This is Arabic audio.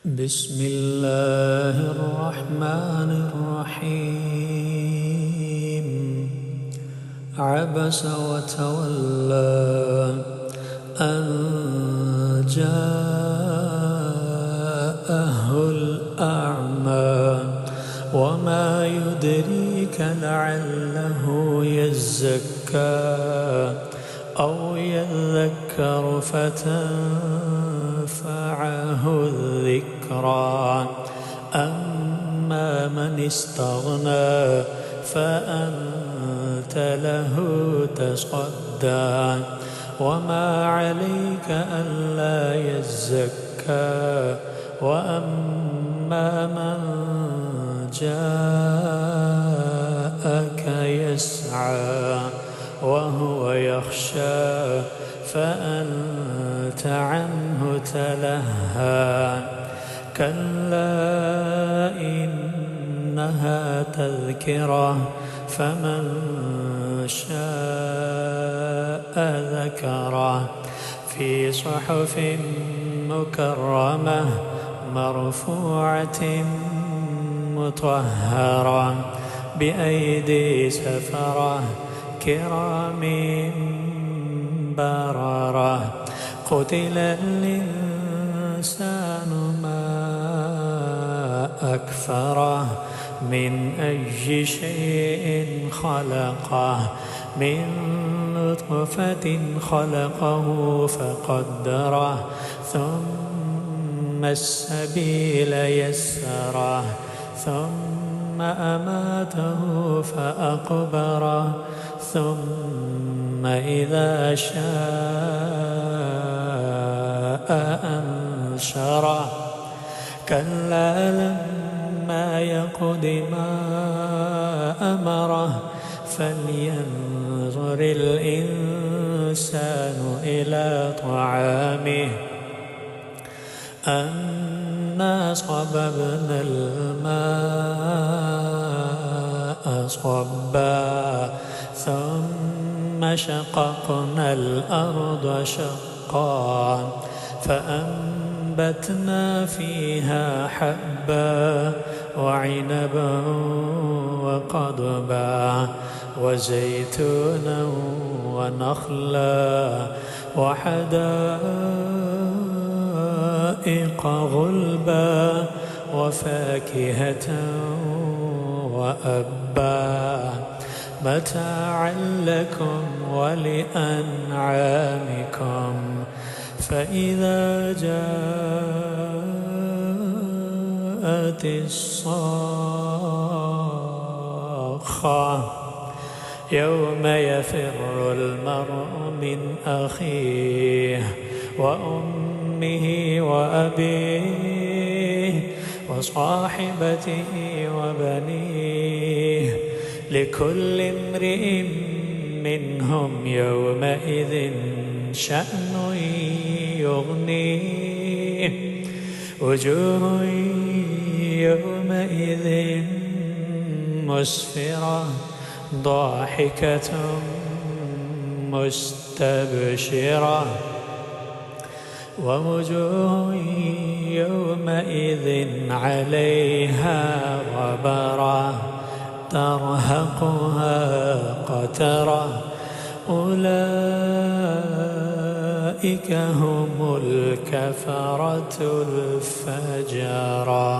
بسم الله الرحمن الرحيم. عبس وتولى أن جاءه الأعمى وما يدريك لعله يزكى أو يذكر فتنفعه الذكرى. أما من استغنى فأنت له تصدى وما عليك ألا يزكى. وأما من جاءك يسعى وهو يخشى فأنت عنه تلهى. كلا إنها تذكرة فمن شاء ذكره في صحف مكرمة مرفوعة مطهرة بأيدي سفرة كرام بررة. قتل الإنسان ما أكفره من أي شيء خلقه من نطفة خلقه فقدره ثم السبيل يسره ثم أماته فأقبره ثم إذا شاء أنشره. كلا لما يقض ما أمره فلينظر الإنسان إلى طعامه أنا صببنا الماء صبا ثم شققنا الأرض شقا فأنبتنا فيها حبا وعنبا وقضبا وزيتونا ونخلا وحدائق غلبا وفاكهة وأبا متاعا لكم ولأنعامكم. فإذا جاءت الصاخة يوم يفر المرء من أخيه وأمه وأبيه وصاحبته وبنيه لكل امرئ منهم يومئذ شأن يغنيه. وجوه يومئذ مسفرة ضاحكة مستبشرة ووجوه يومئذ عليها غبرة ترهقها قترة أولئك هم الكفرة الفجرة.